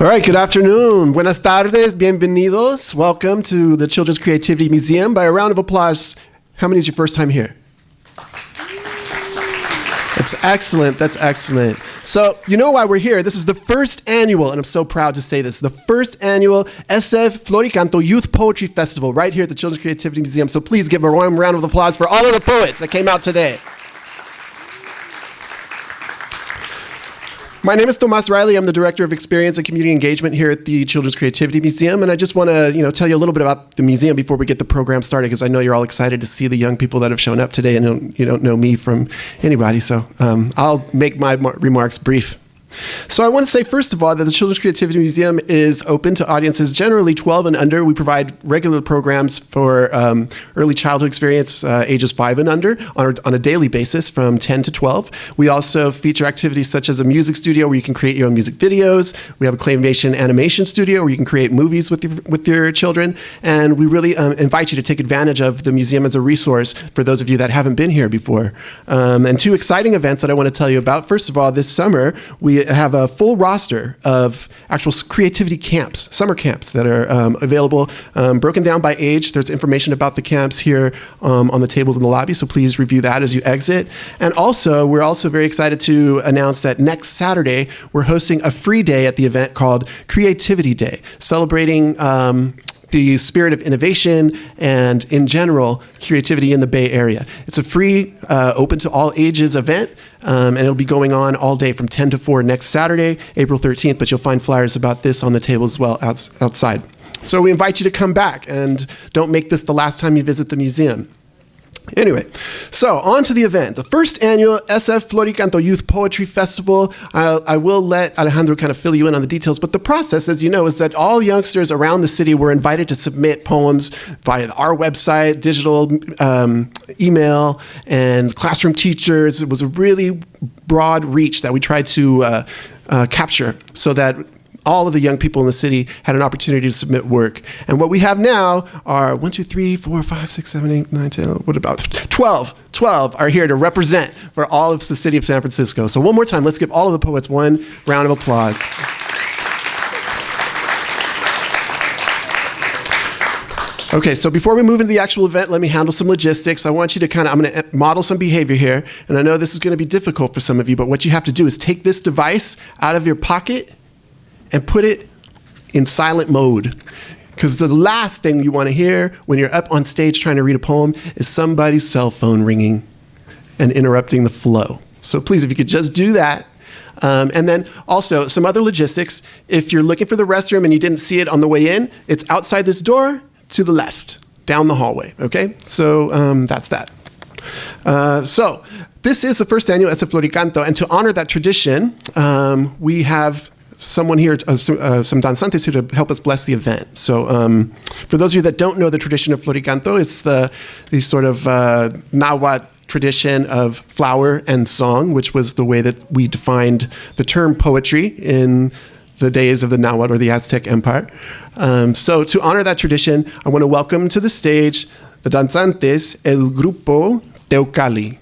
All right, good afternoon. Buenas tardes, bienvenidos. Welcome to the Children's Creativity Museum. By a round of applause, how many is your first time here? That's excellent, that's excellent. So, you know why we're here. This is the first annual, and I'm so proud to say this, the first annual SF Flor y Canto Youth Poetry Festival right here at the Children's Creativity Museum. So please give a warm round of applause for all of the poets that came out today. My name is Tomas Riley. I'm the Director of Experience and Community Engagement here at the Children's Creativity Museum, and I just want to, tell you a little bit about the museum before we get the program started, because I know you're all excited to see the young people that have shown up today, and you don't know me from anybody, so I'll make my remarks brief. So I want to say, first of all, that the Children's Creativity Museum is open to audiences generally 12 and under. We provide regular programs for early childhood experience, ages 5 and under, on a daily basis from 10 to 12. We also feature activities such as a music studio where you can create your own music videos. We have a claymation animation studio where you can create movies with your children. And we really invite you to take advantage of the museum as a resource for those of you that haven't been here before. And two exciting events that I want to tell you about. First of all, this summer, we have a full roster of actual creativity camps, summer camps that are available, broken down by age. There's information about the camps here on the tables in the lobby, so please review that as you exit. And also, we're also very excited to announce that next Saturday, we're hosting a free day at the event called Creativity Day, celebrating the spirit of innovation and, in general, creativity in the Bay Area. It's a free, open to all ages event, and it'll be going on all day from 10 to 4 next Saturday, April 13th, but you'll find flyers about this on the table as well outside. So we invite you to come back, and don't make this the last time you visit the museum. Anyway, so on to the event. The first annual SF Flor y Canto Youth Poetry Festival. I will let Alejandro kind of fill you in on the details, but the process, as you know, is that all youngsters around the city were invited to submit poems via our website, digital email, and classroom teachers. It was a really broad reach that we tried to capture so that all of the young people in the city had an opportunity to submit work. And what we have now are 1, 2, 3, 4, 5, 6, 7, 8, 9, 10, what about 12? 12 are here to represent for all of the city of San Francisco. So one more time, let's give all of the poets one round of applause. Okay, so before we move into the actual event, let me handle some logistics. I want you to I'm going to model some behavior here. And I know this is going to be difficult for some of you, but what you have to do is take this device out of your pocket and put it in silent mode. Because the last thing you want to hear when you're up on stage trying to read a poem is somebody's cell phone ringing and interrupting the flow. So please, if you could just do that. And then also some other logistics. If you're looking for the restroom and you didn't see it on the way in, it's outside this door to the left, down the hallway, okay? So that's that. So this is the first annual SF Flor y Canto, and to honor that tradition, we have someone here, some danzantes here to help us bless the event. So for those of you that don't know the tradition of Flor y Canto, it's the sort of Nahuatl tradition of flower and song, which was the way that we defined the term poetry in the days of the Nahuatl or the Aztec Empire. So to honor that tradition, I want to welcome to the stage the danzantes, el grupo Teucali.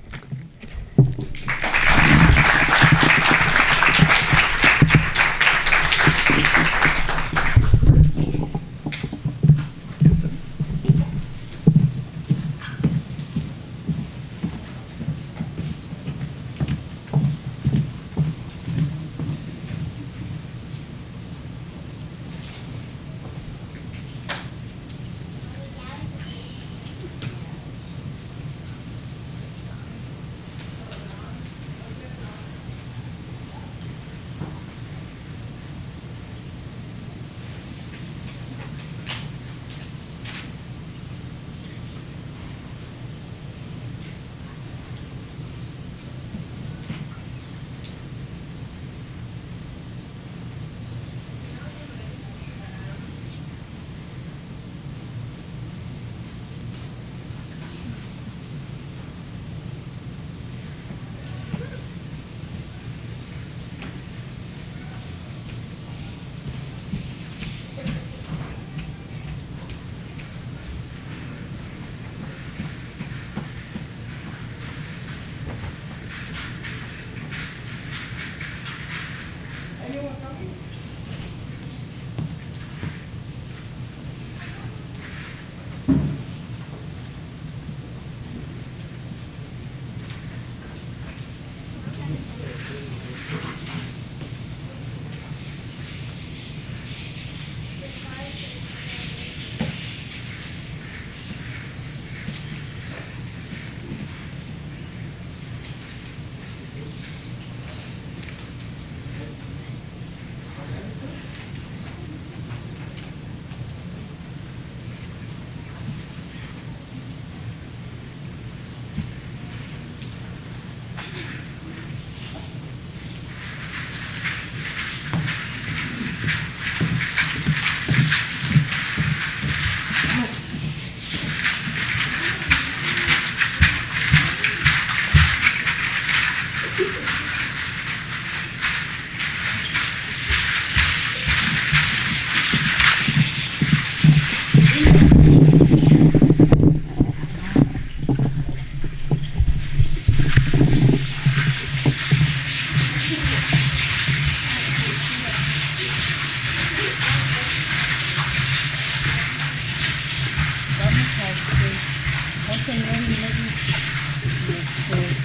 nivel medio.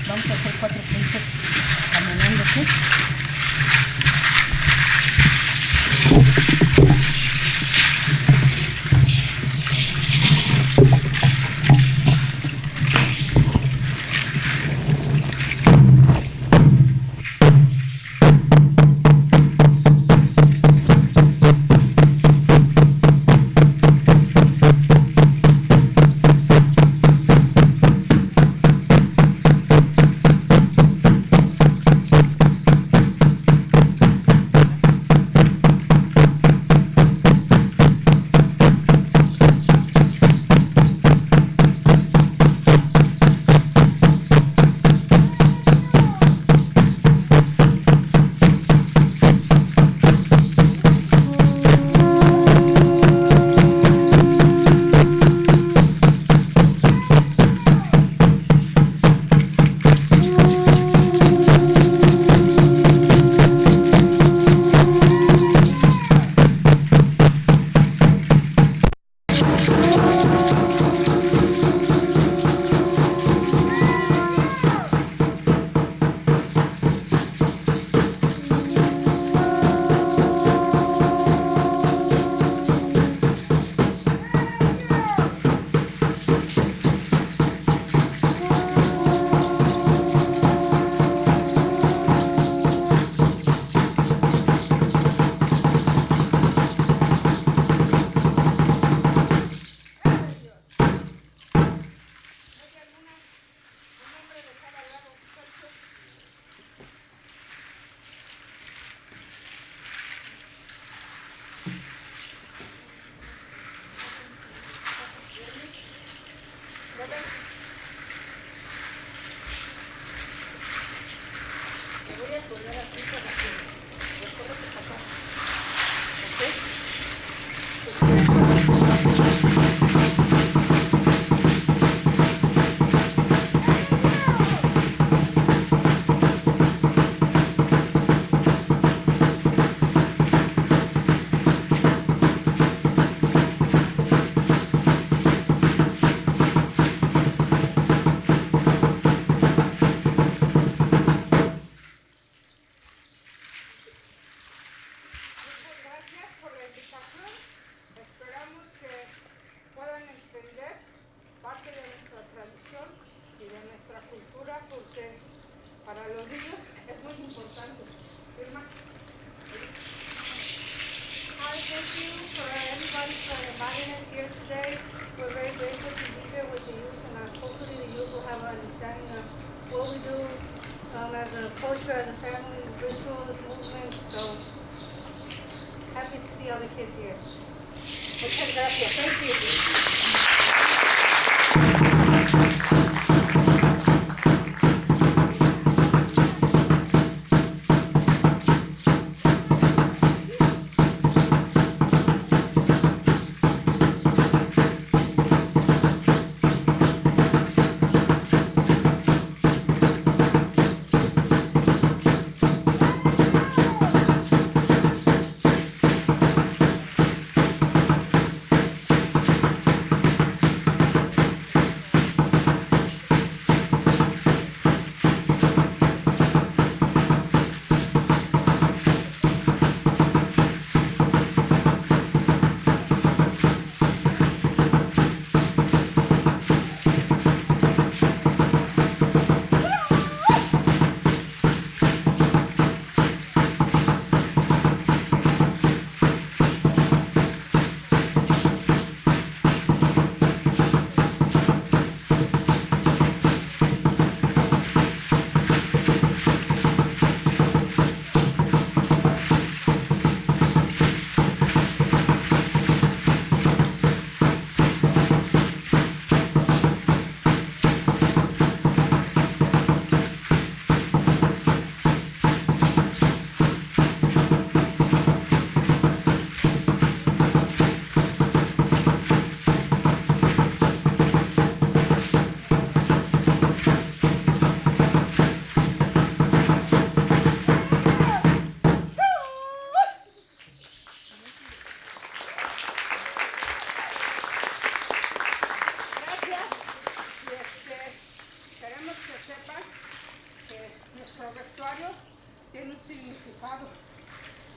Vamos a hacer 4 puntos caminándose.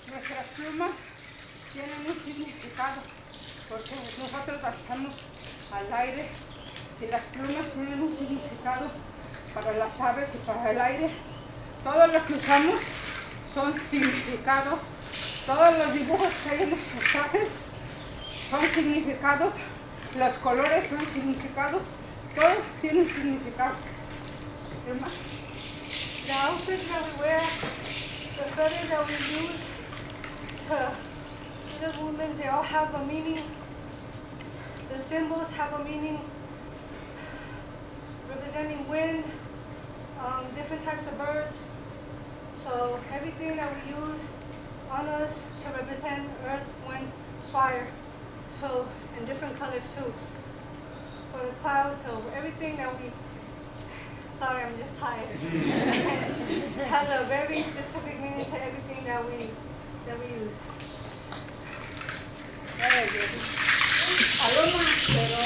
Nuestras plumas tienen un significado, porque nosotros danzamos al aire y las plumas tienen un significado para las aves y para el aire. Todo lo que usamos son significados, todos los dibujos que hay en nuestros trajes son significados, los colores son significados, todo tiene un significado. The outfits that we wear, the feathers that we use to do the movements, they all have a meaning. The symbols have a meaning representing wind, different types of birds. So everything that we use on us can represent earth, wind, fire. So, and different colors too. For the clouds, so everything that we, sorry, I'm just tired. Has a very specific meaning to everything that we use. Paloma, pero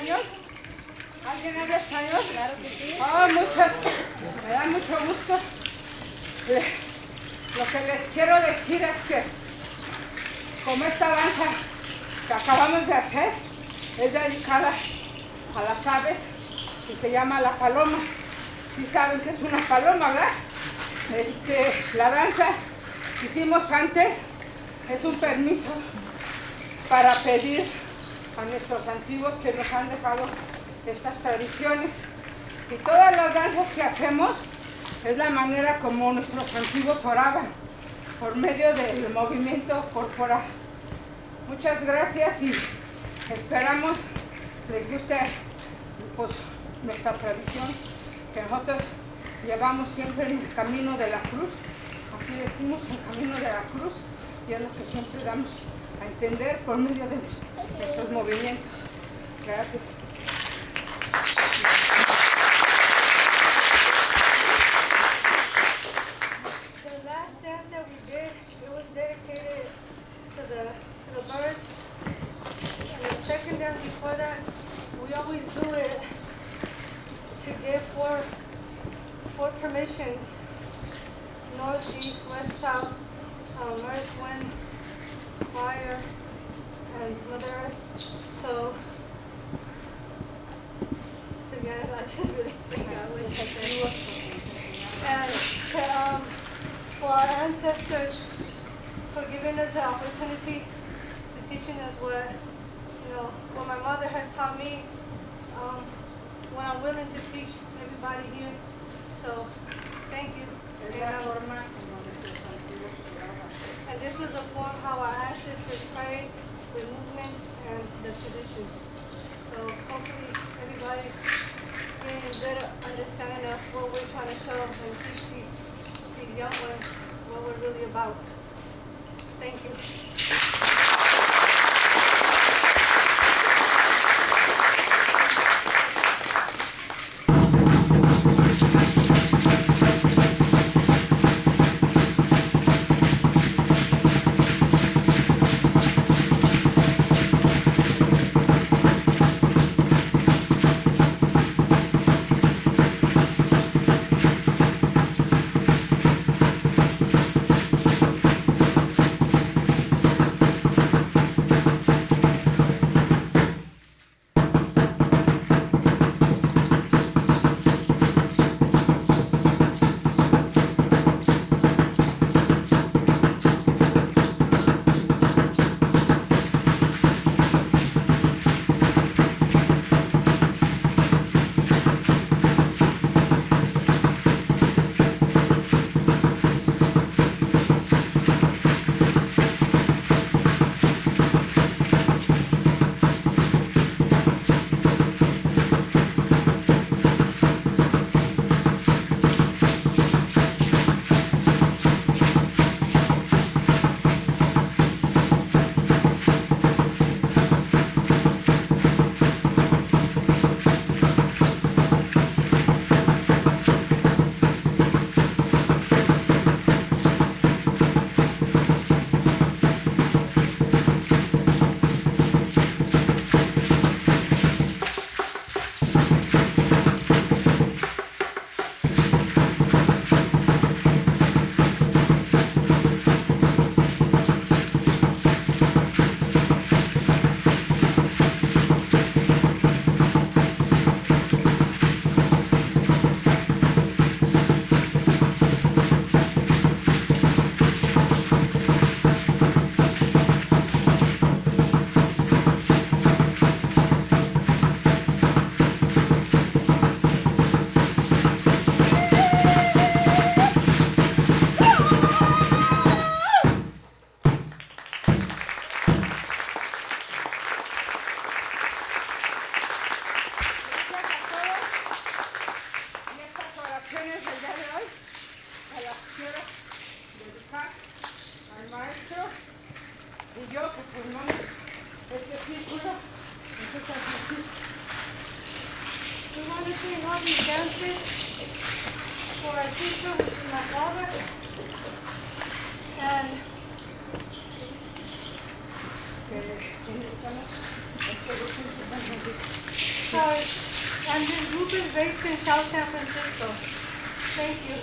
español? ¿Alguien habla español? Claro que sí. Oh, me da mucho gusto. Lo que les quiero decir es que como esta danza que acabamos de hacer es dedicada a las aves y se llama la paloma. Sí saben que es una paloma, ¿verdad? La danza que hicimos antes es un permiso para pedir a nuestros antiguos que nos han dejado estas tradiciones. Y todas las danzas que hacemos es la manera como nuestros antiguos oraban, por medio del movimiento corporal. Muchas gracias y esperamos les guste pues, nuestra tradición, que nosotros llevamos siempre en el camino de la cruz. Así decimos, el camino de la cruz, y es lo que siempre damos a entender por medio de nuestros movimientos. Gracias. The last dance that we did, it was dedicated to the birds. And the second dance before that, we always do it to give four permissions: north, east, west, south, earth, wind, fire, and Mother Earth. So, to be honest, I just really forgot what I said. And for our ancestors, for giving us the opportunity to teaching us what my mother has taught me, what I'm willing to teach everybody here. So, thank you. And this was the form how our ancestors prayed with movements and the traditions. So hopefully everybody getting a good understanding of what we're trying to show and teach these young ones what we're really about. Thank you. We want to sing all these dances for our teacher, which is my father. And and this group is based in South San Francisco. Thank you.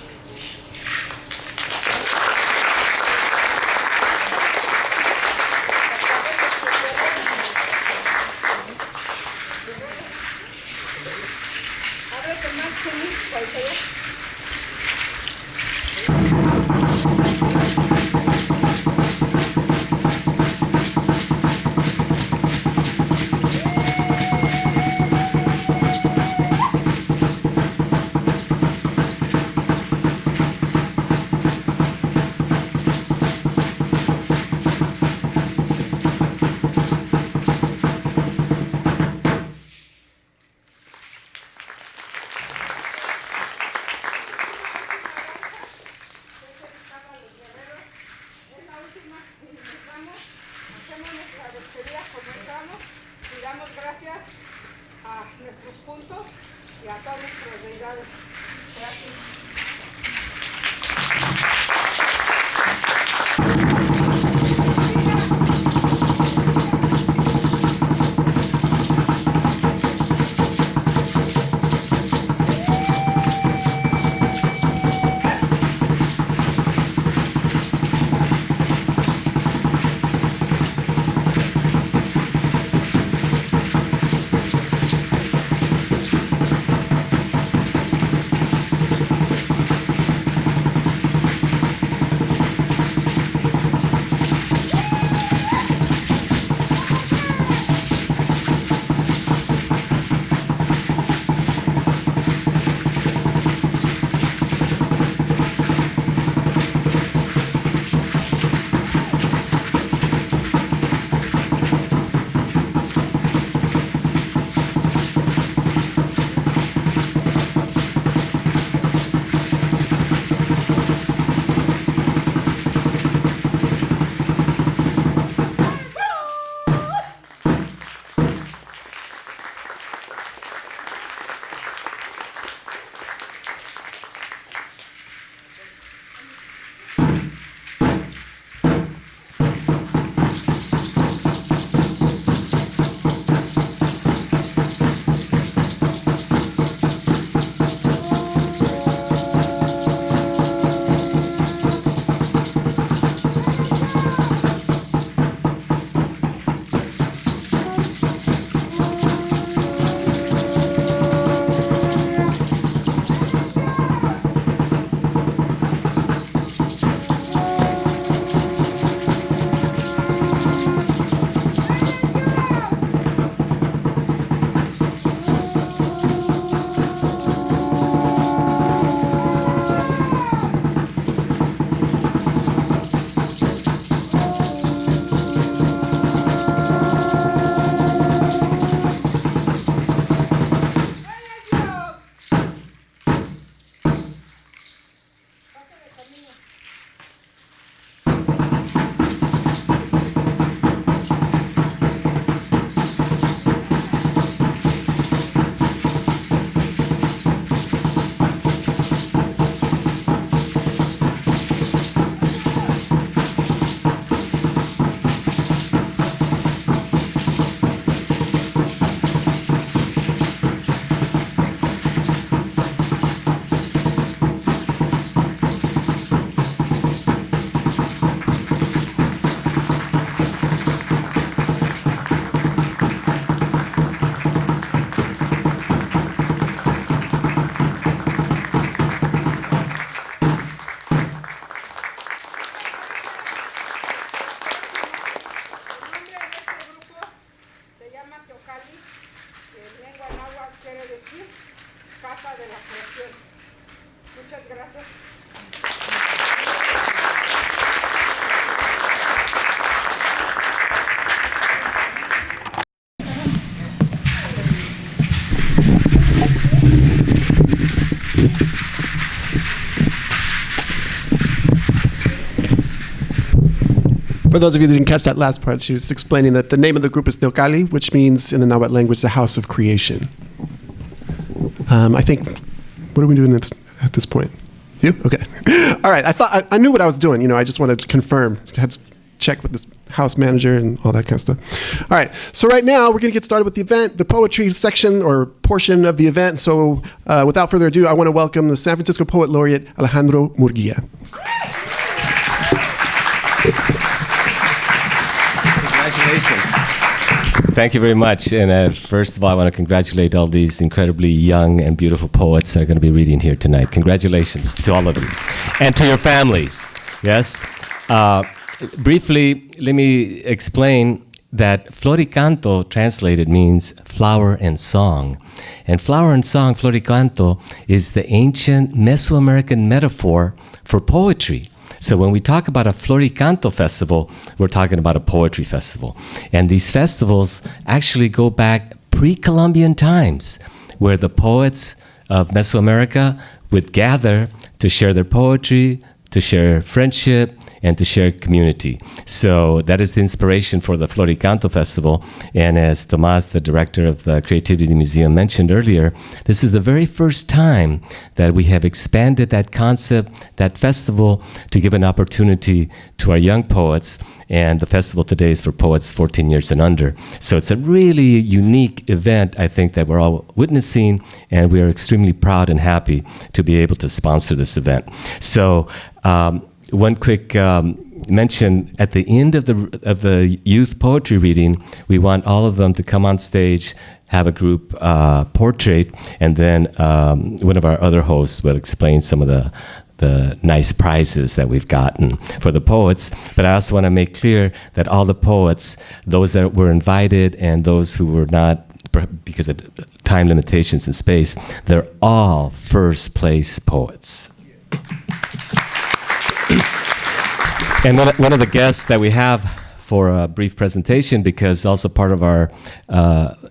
For those of you who didn't catch that last part, she was explaining that the name of the group is Teocalli, which means in the Nahuatl language, the house of creation. I think, what are we doing at this point? You? Okay. All right. I knew what I was doing. I just wanted to confirm. I had to check with this house manager and all that kind of stuff. All right. So right now we're going to get started with the event, the poetry section or portion of the event. So without further ado, I want to welcome the San Francisco Poet Laureate Alejandro Murguia. Congratulations. Thank you very much. And first of all, I want to congratulate all these incredibly young and beautiful poets that are going to be reading here tonight. Congratulations to all of you. And to your families. Yes? Briefly, let me explain that Flor y Canto translated means flower and song. And flower and song, Flor y Canto, is the ancient Mesoamerican metaphor for poetry. So when we talk about a Flor y Canto festival, we're talking about a poetry festival. And these festivals actually go back pre-Columbian times, where the poets of Mesoamerica would gather to share their poetry, to share friendship, and to share community. So that is the inspiration for the Flor y Canto Festival. And as Tomas, the director of the Creativity Museum, mentioned earlier, this is the very first time that we have expanded that concept, that festival, to give an opportunity to our young poets. And the festival today is for poets 14 years and under. So it's a really unique event, I think, that we're all witnessing, and we are extremely proud and happy to be able to sponsor this event. So one quick mention, at the end of the youth poetry reading, we want all of them to come on stage, have a group portrait, and then one of our other hosts will explain some of the nice prizes that we've gotten for the poets. But I also want to make clear that all the poets, those that were invited and those who were not, because of time limitations and space, they're all first place poets. And one of the guests that we have for a brief presentation, because also part of our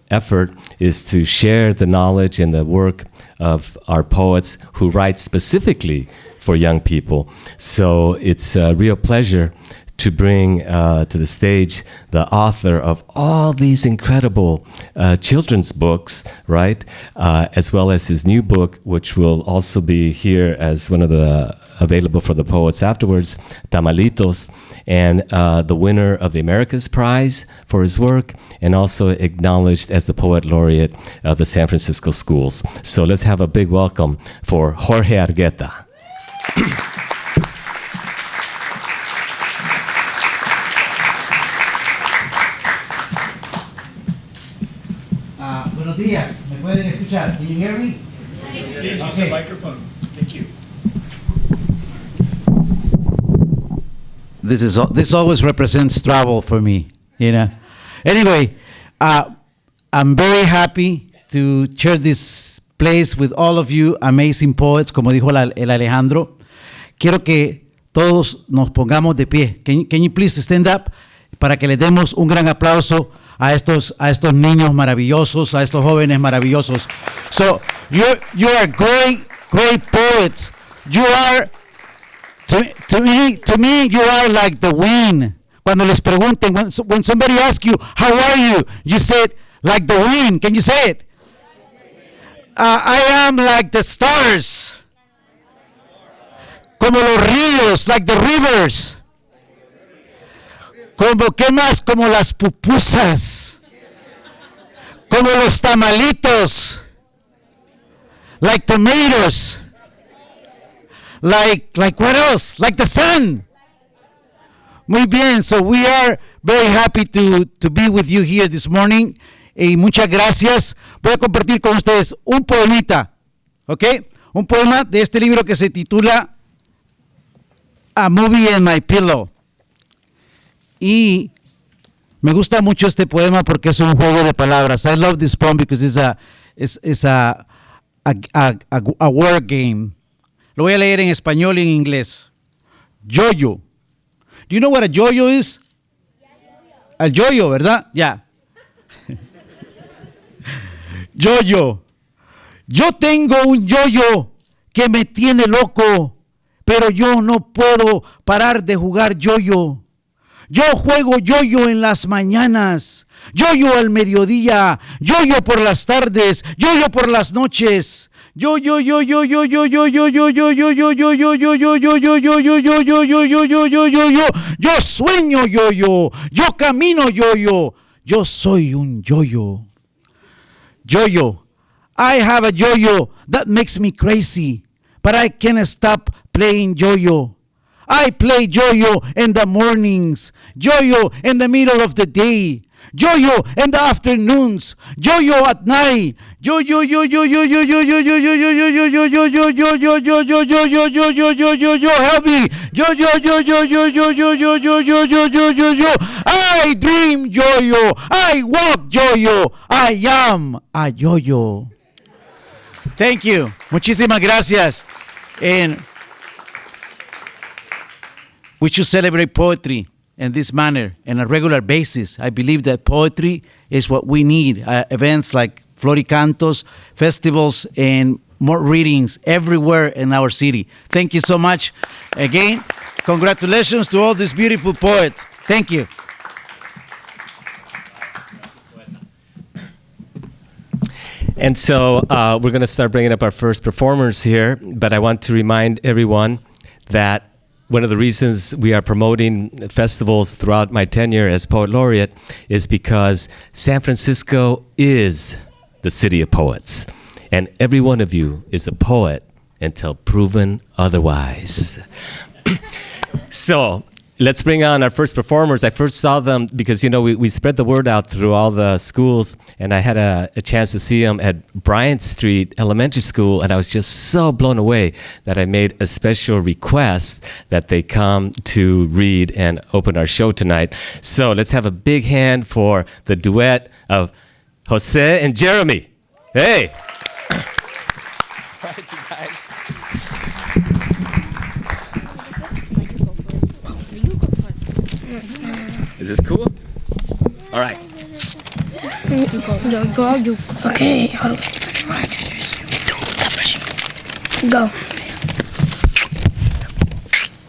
effort is to share the knowledge and the work of our poets who write specifically for young people. So it's a real pleasure to bring to the stage the author of all these incredible children's books, right? As well as his new book, which will also be here as one of the available for the poets afterwards, Tamalitos, and the winner of the Americas Prize for his work, and also acknowledged as the Poet Laureate of the San Francisco Schools. So let's have a big welcome for Jorge Argueta. Buenos días, ¿me pueden escuchar? Can you hear me? Please use the microphone. Thank you. This always represents trouble for me, Anyway, I'm very happy to share this place with all of you amazing poets, como dijo el Alejandro. Quiero que todos nos pongamos de pie. Can you please stand up para que le demos un gran aplauso a estos niños maravillosos, a estos jóvenes maravillosos. So you are great poets. You are to me you are like the wind. Cuando les pregunten, when somebody asks you, how are you? You said, like the wind. Can you say it? I am like the stars. Como los ríos, like the rivers. ¿Qué más? Como las pupusas. Como los tamalitos. Like tomatoes. Like what else? Like the sun. Muy bien. So we are very happy to be with you here this morning. Y muchas gracias. Voy a compartir con ustedes un poemita. ¿Ok? Un poema de este libro que se titula A Movie in My Pillow. Y me gusta mucho este poema porque es un juego de palabras. I love this poem because it's a word game. Lo voy a leer en español y en inglés. Yo-yo. Do you know what a yo-yo is? El yo-yo, ¿verdad? Ya. Yo-yo. Yo tengo un yo-yo que me tiene loco, pero yo no puedo parar de jugar yo-yo. Yo juego yo-yo en las mañanas, yo-yo al mediodía, yo-yo por las tardes, yo-yo por las noches. Yo sueño yo-yo, yo camino yo-yo, yo soy un yo-yo. Yo-yo. I have a yo-yo that makes me crazy, but I can't stop playing yo-yo. I play yo-yo in the mornings, yo-yo in the middle of the day, yo-yo in the afternoons, yo-yo at night, yo-yo help me, yo. I dream yo-yo, I walk yo-yo, I am a yo-yo. Thank you. Muchísimas gracias. And we should celebrate poetry in this manner on a regular basis. I believe that poetry is what we need. Events like Flor y Cantos, festivals, and more readings everywhere in our city. Thank you so much. Again, congratulations to all these beautiful poets. Thank you. And so we're going to start bringing up our first performers here, but I want to remind everyone that one of the reasons we are promoting festivals throughout my tenure as Poet Laureate is because San Francisco is the city of poets. And every one of you is a poet until proven otherwise. So let's bring on our first performers. I first saw them because, we spread the word out through all the schools, and I had a chance to see them at Bryant Street Elementary School, and I was just so blown away that I made a special request that they come to read and open our show tonight. So let's have a big hand for the duet of Jose and Jeremy. Hey! All right, you guys. Is this cool? All right. Okay. Go.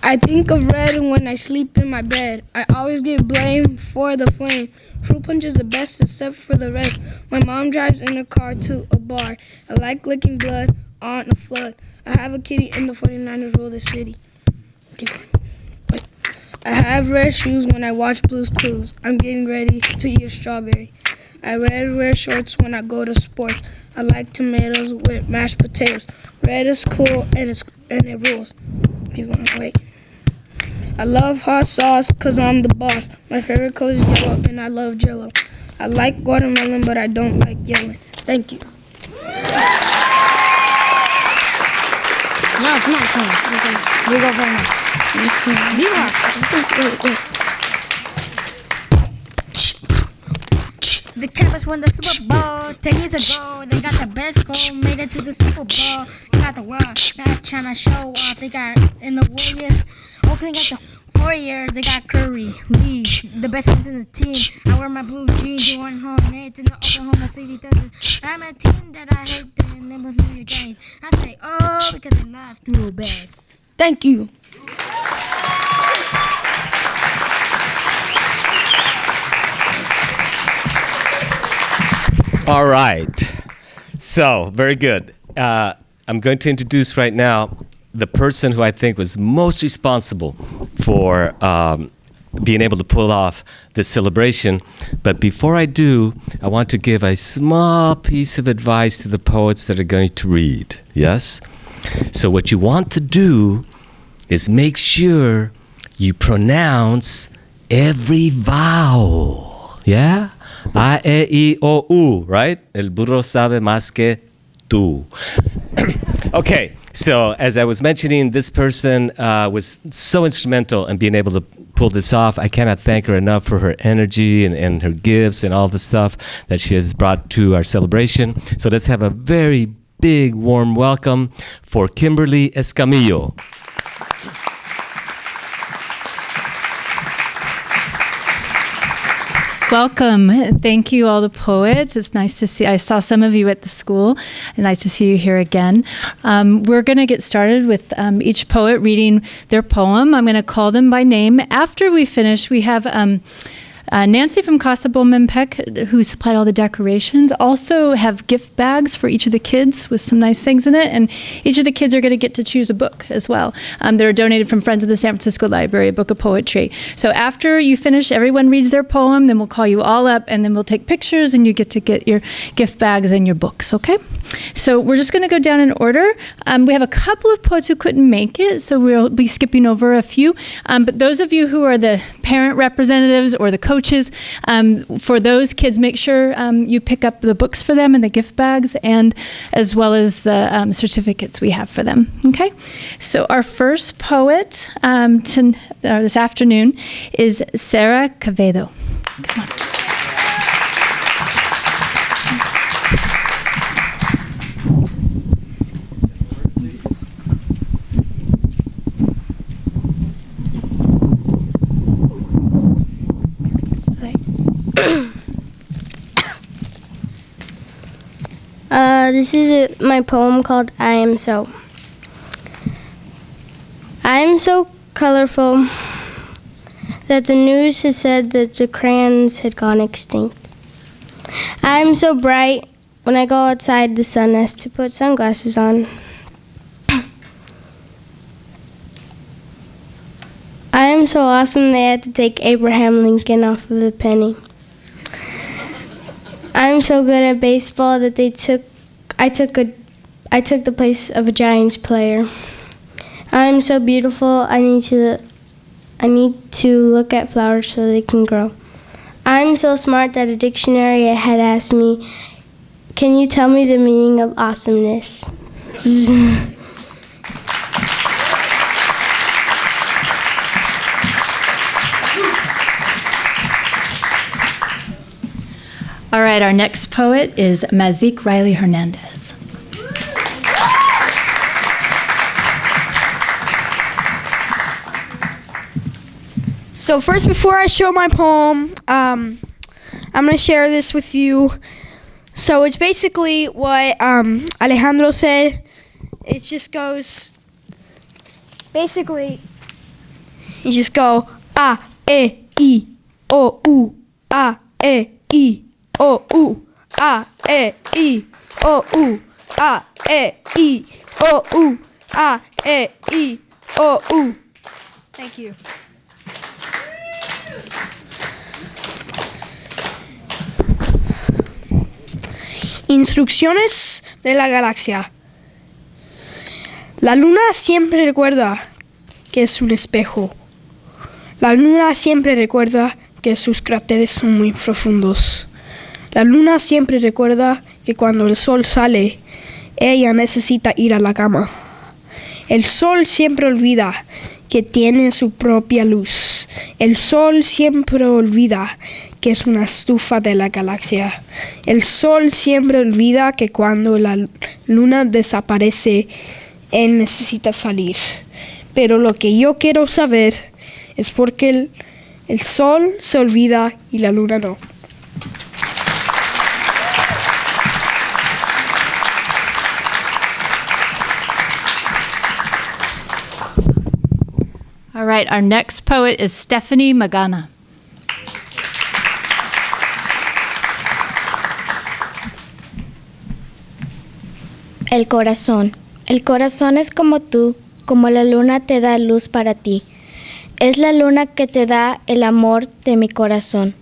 I think of red when I sleep in my bed. I always get blamed for the flame. Fruit punch is the best except for the rest. My mom drives in a car to a bar. I like licking blood on a flood. I have a kitty in the 49ers rule the city. Wait. I have red shoes when I watch Blue's Clues. I'm getting ready to eat a strawberry. I wear red shorts when I go to sports. I like tomatoes with mashed potatoes. Red is cool and it rules. Keep going, wait. I love hot sauce cause I'm the boss. My favorite color is yellow and I love Jello. I like watermelon but I don't like yelling. Thank you. No, it's not coming. We go for now. Wait. The Cowboys won the Super Bowl 10 years ago. They got the best goal, made it to the Super Bowl. Got the world, not trying to show off. They got in the Warriors. Oakland got the Warriors. They got Curry, Lee, the best ones in the team. I wear my blue jeans, going home, Nate in the Oklahoma City Thunder. I'm a team that I hate, their name was New York Giants. I say, oh, because they lost real bad. Thank you. All right. So, very good. I'm going to introduce right now the person who I think was most responsible for being able to pull off this celebration. But before I do, I want to give a small piece of advice to the poets that are going to read. Yes? So what you want to do is make sure you pronounce every vowel. Yeah? A, E, I, O, U, right? El burro sabe más que tú. Okay, so as I was mentioning, this person was so instrumental in being able to pull this off. I cannot thank her enough for her energy and her gifts and all the stuff that she has brought to our celebration. So let's have a very big, warm welcome for Kimberly Escamillo. Welcome. Thank you, all the poets. It's nice to see. I saw some of you at the school. Nice to see you here again. We're going to get started with each poet reading their poem. I'm going to call them by name. After we finish, we have Nancy from Casa Bomempec, who supplied all the decorations, also have gift bags for each of the kids with some nice things in it, and each of the kids are going to get to choose a book as well. They're donated from Friends of the San Francisco Library, a book of poetry. So after you finish, everyone reads their poem, then we'll call you all up, and then we'll take pictures, and you get to get your gift bags and your books, okay? So we're just going to go down in order. We have a couple of poets who couldn't make it, so we'll be skipping over a few. But those of you who are the parent representatives or the coaches, for those kids, make sure you pick up the books for them and the gift bags, and as well as the certificates we have for them. Okay, so our first poet this afternoon is Sarah Quevedo. Come on. This is my poem called I Am So. I am so colorful that the news has said that the crayons had gone extinct. I am so bright, when I go outside the sun has to put sunglasses on. I am so awesome they had to take Abraham Lincoln off of the penny. I'm so good at baseball that I took the place of a Giants player. I'm so beautiful I need to look at flowers so they can grow. I'm so smart that a dictionary had asked me, can you tell me the meaning of awesomeness? All right, our next poet is Mazik Riley Hernandez. So first, before I show my poem, I'm going to share this with you. So it's basically what Alejandro said. It just goes, basically, you just go, A, E, I, O, U, A, E, I, O, U, A, E, I, O, U, A, E, I, O, U, A, E, I, O, U. Thank you. Instrucciones de la galaxia. La luna siempre recuerda que es un espejo. La luna siempre recuerda que sus cráteres son muy profundos. La luna siempre recuerda que cuando el sol sale, ella necesita ir a la cama. El sol siempre olvida que tiene su propia luz. El sol siempre olvida que es una estufa de la galaxia. El sol siempre olvida que cuando la luna desaparece, él necesita salir. Pero lo que yo quiero saber es por qué el sol se olvida y la luna no. All right, our next poet is Stephanie Magana. El corazón. El corazón es como tú, como la luna te da luz para ti. Es la luna que te da el amor de mi corazón.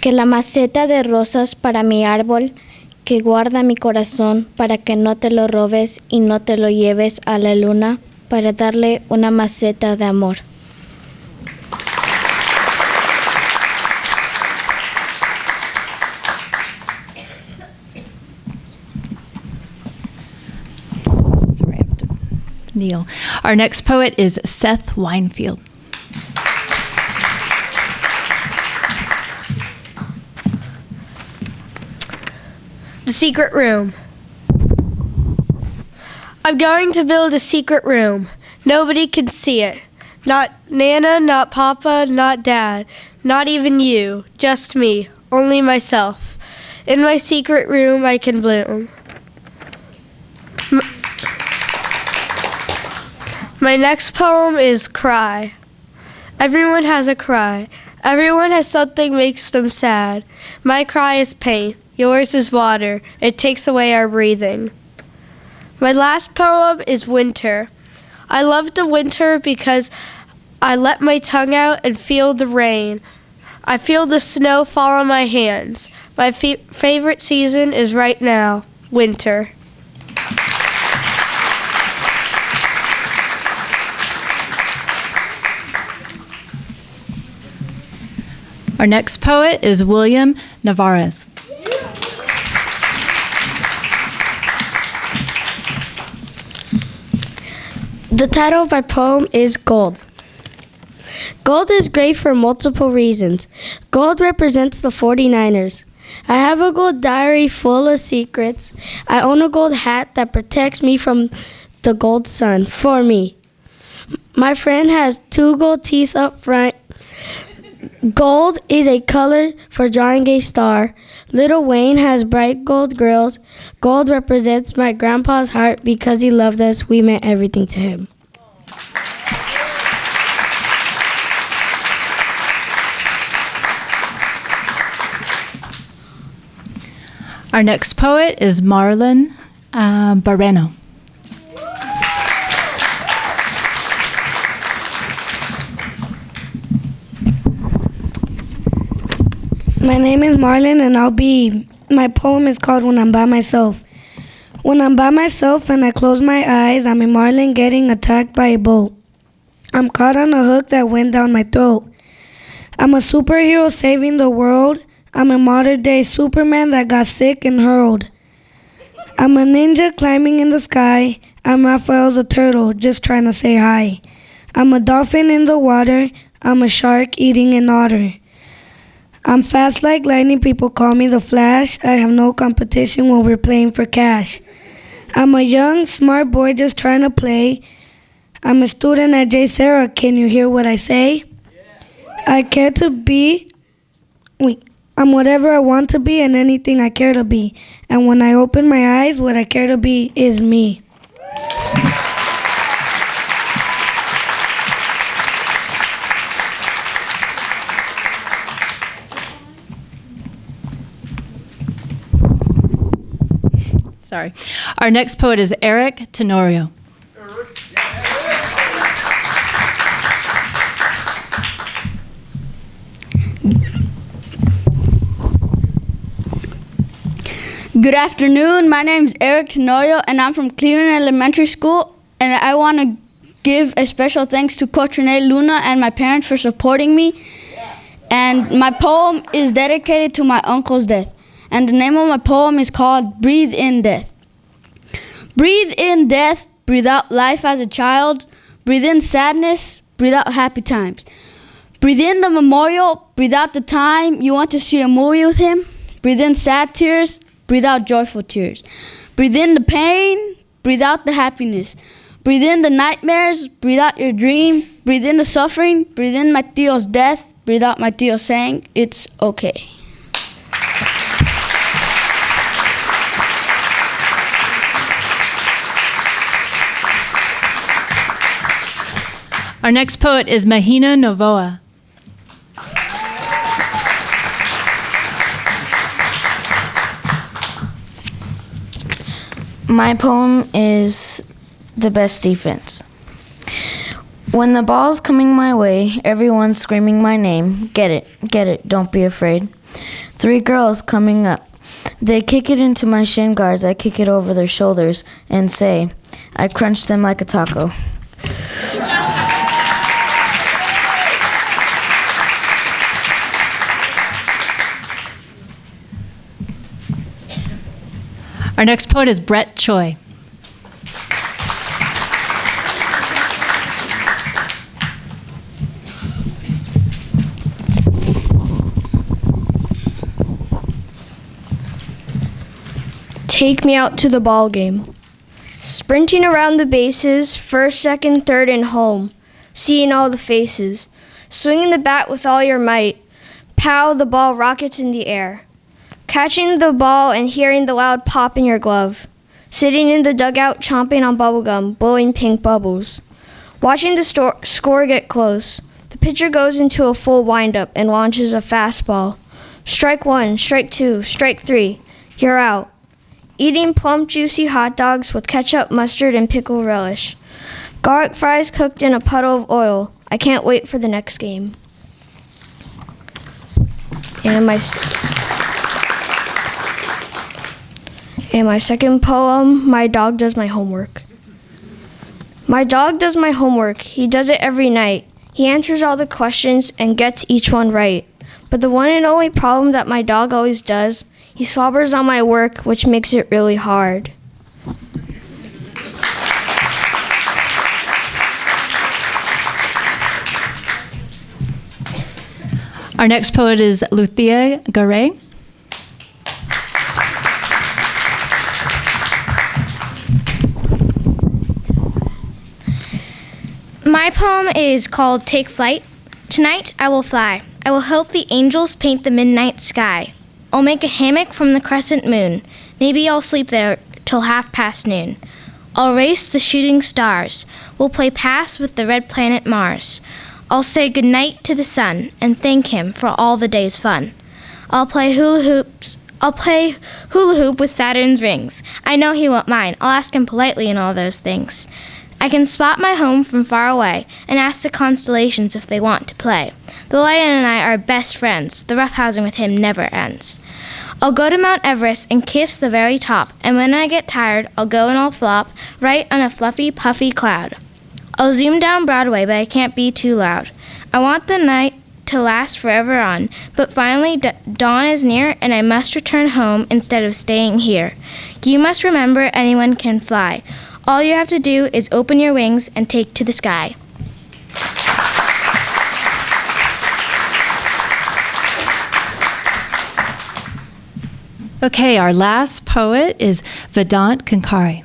Que la maceta de rosas para mi árbol, que guarda mi corazón para que no te lo robes y no te lo lleves a la luna, para darle una maceta de amor. Sorry, I have to kneel. Our next poet is Seth Winefield. The secret room. I'm going to build a secret room. Nobody can see it. Not Nana, not Papa, not Dad, not even you, just me, only myself. In my secret room I can bloom. My next poem is Cry. Everyone has a cry. Everyone has something makes them sad. My cry is pain. Yours is water. It takes away our breathing. My last poem is Winter. I love the winter because I let my tongue out and feel the rain. I feel the snow fall on my hands. My favorite season is right now, winter. Our next poet is William Navarez. The title of my poem is Gold. Gold is great for multiple reasons. Gold represents the 49ers. I have a gold diary full of secrets. I own a gold hat that protects me from the gold sun for me. My friend has 2 gold teeth up front. Gold is a color for drawing a star. Little Wayne has bright gold grills. Gold represents my grandpa's heart because he loved us. We meant everything to him. Our next poet is Marlon Barreno. My name is Marlon, and my poem is called When I'm By Myself. When I'm by myself and I close my eyes, I'm a marlin getting attacked by a boat. I'm caught on a hook that went down my throat. I'm a superhero saving the world. I'm a modern day Superman that got sick and hurled. I'm a ninja climbing in the sky. I'm Raphael's a turtle just trying to say hi. I'm a dolphin in the water. I'm a shark eating an otter. I'm fast like lightning, people call me the Flash. I have no competition when we're playing for cash. I'm a young, smart boy just trying to play. I'm a student at J. Sarah, can you hear what I say? I care to be, I'm whatever I want to be and anything I care to be. And when I open my eyes, what I care to be is me. Sorry. Our next poet is Eric Tenorio. Good afternoon. My name is Eric Tenorio, and I'm from Cleveland Elementary School. And I want to give a special thanks to Coach Renee Luna and my parents for supporting me. And my poem is dedicated to my uncle's death. And the name of my poem is called Breathe in Death. Breathe in death, breathe out life as a child. Breathe in sadness, breathe out happy times. Breathe in the memorial, breathe out the time you want to see a movie with him. Breathe in sad tears, breathe out joyful tears. Breathe in the pain, breathe out the happiness. Breathe in the nightmares, breathe out your dream. Breathe in the suffering, breathe in my tio's death. Breathe out my tio saying, it's okay. Our next poet is Mahina Novoa. My poem is The Best Defense. When the ball's coming my way, everyone's screaming my name. Get it, don't be afraid. 3 girls coming up. They kick it into my shin guards. I kick it over their shoulders and say, I crunch them like a taco. Our next poet is Brett Choi. Take me out to the ball game. Sprinting around the bases, first, second, third, and home. seeing all the faces. Swinging the bat with all your might. Pow, the ball rockets in the air. Catching the ball and hearing the loud pop in your glove. Sitting in the dugout chomping on bubblegum, blowing pink bubbles. Watching the score get close. The pitcher goes into a full windup and launches a fastball. Strike one, strike two, strike three. You're out. Eating plump, juicy hot dogs with ketchup, mustard, and pickle relish. Garlic fries cooked in a puddle of oil. I can't wait for the next game. And my second poem, My Dog Does My Homework. My dog does my homework. He does it every night. He answers all the questions and gets each one right. But the one and only problem that my dog always does, he slobbers on my work, which makes it really hard. Our next poet is Luthia Garay. My poem is called Take Flight. Tonight I will fly. I will help the angels paint the midnight sky. I'll make a hammock from the crescent moon. Maybe I'll sleep there till noon. I'll race the shooting stars. We'll play pass with the red planet Mars. I'll say goodnight to the sun and thank him for all the day's fun. I'll play hula hoop with Saturn's rings. I know he won't mind. I'll ask him politely and all those things. I can spot my home from far away and ask the constellations if they want to play. The lion and I are best friends. The roughhousing with him never ends. I'll go to Mount Everest and kiss the very top, and when I get tired, I'll go and I'll flop right on a fluffy, puffy cloud. I'll zoom down Broadway, but I can't be too loud. I want the night to last forever on, but finally dawn is near, and I must return home instead of staying here. You must remember anyone can fly. All you have to do is open your wings and take to the sky. Okay, our last poet is Vedant Kankari.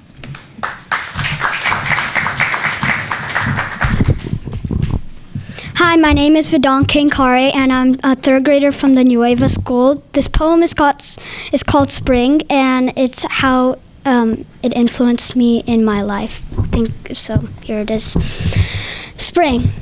Hi, my name is Vedant Kankari, and I'm a third grader from the Nueva School. This poem is called Spring, and it's how it influenced me in my life. So here it is. Spring.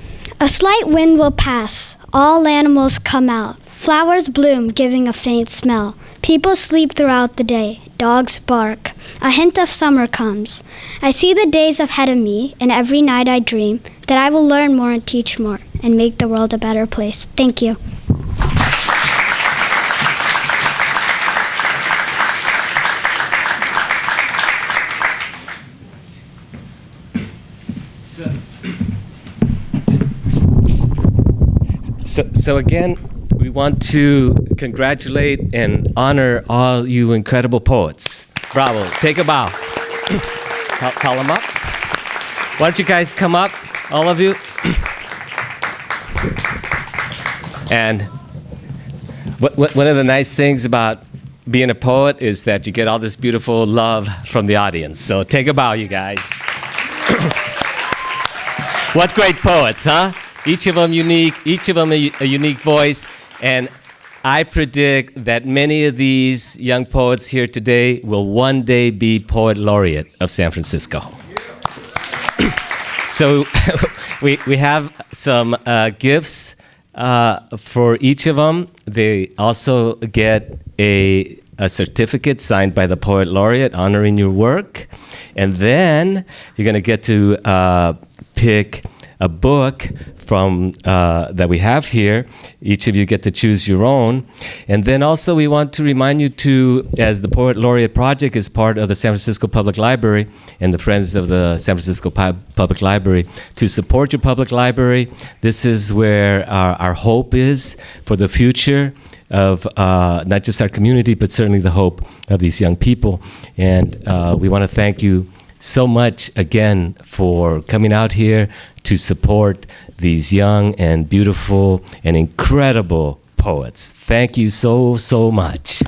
A slight wind will pass. All animals come out. Flowers bloom, giving a faint smell. People sleep throughout the day. Dogs bark. A hint of summer comes. I see the days ahead of me, and every night I dream that I will learn more and teach more and make the world a better place. Thank you. So again, we want to congratulate and honor all you incredible poets. Bravo. Take a bow. Call them up. Why don't you guys come up, all of you? And one of the nice things about being a poet is that you get all this beautiful love from the audience. So take a bow, you guys. What great poets, huh? Each of them unique, each of them a unique voice. And I predict that many of these young poets here today will one day be Poet Laureate of San Francisco. So we have some gifts for each of them. They also get a certificate signed by the Poet Laureate honoring your work. And then you're going to get to pick a book from that we have here. Each of you get to choose your own. And then also we want to remind you to, as the Poet Laureate Project is part of the San Francisco Public Library and the Friends of the San Francisco Public Library, to support your public library. This is where our hope is for the future of not just our community, but certainly the hope of these young people. And we want to thank you so much again for coming out here to support these young and beautiful and incredible poets. Thank you so, so much.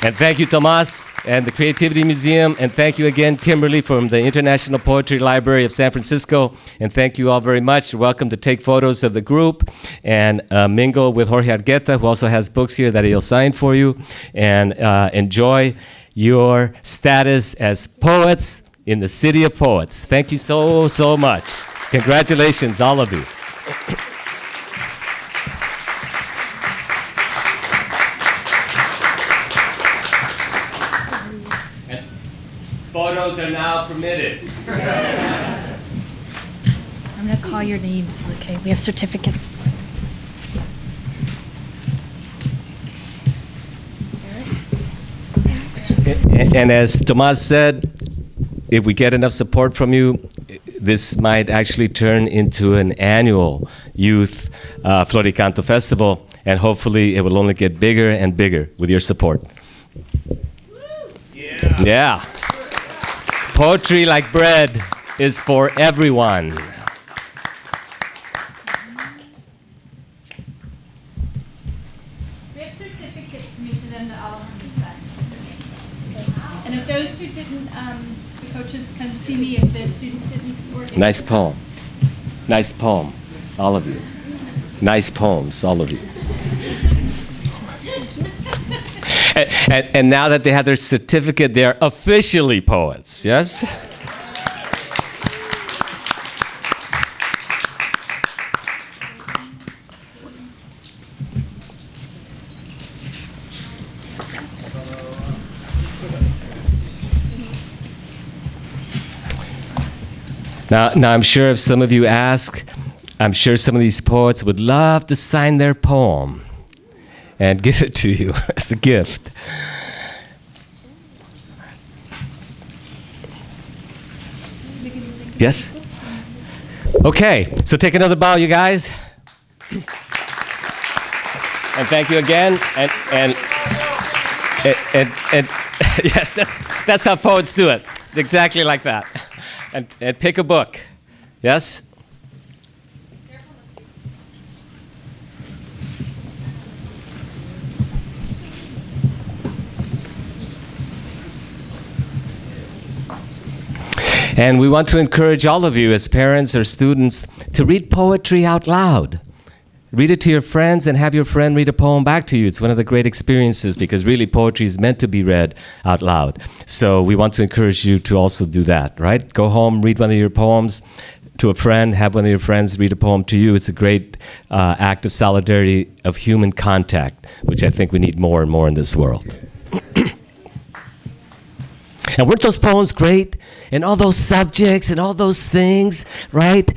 And thank you, Tomas. and the Creativity Museum. And thank you again, Kimberly, from the International Poetry Library of San Francisco. And thank you all very much. You're welcome to take photos of the group and mingle with Jorge Argueta, who also has books here that he'll sign for you. And enjoy your status as poets in the City of Poets. Thank you so, so much. Congratulations, all of you. And photos are now permitted. I'm going to call your names. Okay, we have certificates. And as Tomas said, if we get enough support from you, this might actually turn into an annual youth Flor y Canto festival, and hopefully it will only get bigger and bigger with your support. Yeah. Poetry like bread is for everyone. We have certificates from each of them that all understand. And if those who didn't, the coaches come see me if the students didn't work. Nice poem. Nice poem, all of you. Nice poems, all of you. And now that they have their certificate, they're officially poets, yes? Now, I'm sure if some of you ask, I'm sure some of these poets would love to sign their poem and give it to you as a gift. Yes? Okay, so take another bow, you guys. And thank you again. And yes, that's how poets do it. Exactly like that. And pick a book. Yes? And we want to encourage all of you as parents or students to read poetry out loud. Read it to your friends and have your friend read a poem back to you. It's one of the great experiences because really poetry is meant to be read out loud. So we want to encourage you to also do that, right? Go home, read one of your poems to a friend, have one of your friends read a poem to you. It's a great act of solidarity, of human contact, which I think we need more and more in this world. And weren't those poems great? And all those subjects and all those things, right?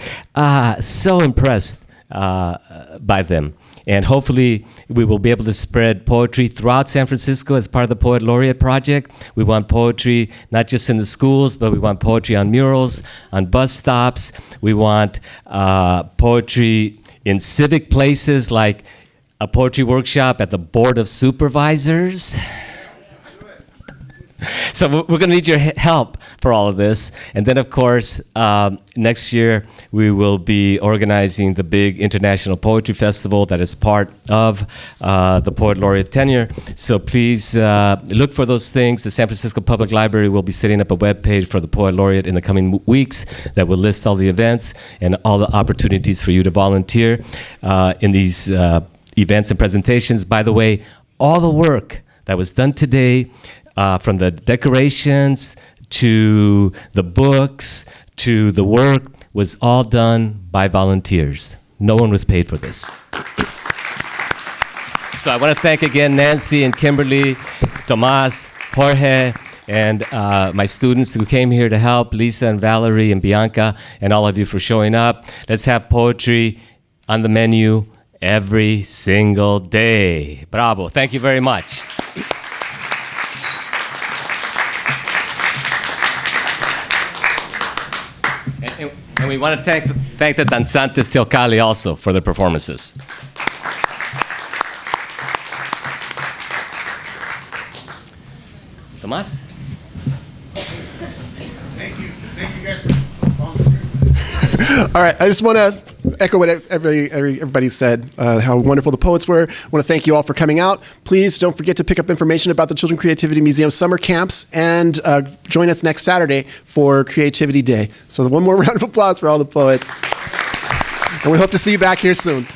So impressed by them. And hopefully we will be able to spread poetry throughout San Francisco as part of the Poet Laureate Project. We want poetry not just in the schools, but we want poetry on murals, on bus stops. We want poetry in civic places like a poetry workshop at the Board of Supervisors. So we're going to need your help for all of this. And then, of course, next year we will be organizing the big International Poetry Festival that is part of the Poet Laureate tenure. So please look for those things. The San Francisco Public Library will be setting up a webpage for the Poet Laureate in the coming weeks that will list all the events and all the opportunities for you to volunteer in these events and presentations. By the way, all the work that was done today, from the decorations to the books to the work, was all done by volunteers. No one was paid for this. So I want to thank again Nancy and Kimberly, Tomas, Jorge, and my students who came here to help, Lisa and Valerie and Bianca, and all of you for showing up. Let's have poetry on the menu every single day. Bravo. Thank you very much. And we want to thank the Danzantes Teocalli also for their performances. Tomas? Thank you. Thank you guys for volunteering. All right, I just want to echo what everybody said, how wonderful the poets were. I want to thank you all for coming out. Please don't forget to pick up information about the Children's Creativity Museum summer camps and join us next Saturday for Creativity Day. So one more round of applause for all the poets. And we hope to see you back here soon.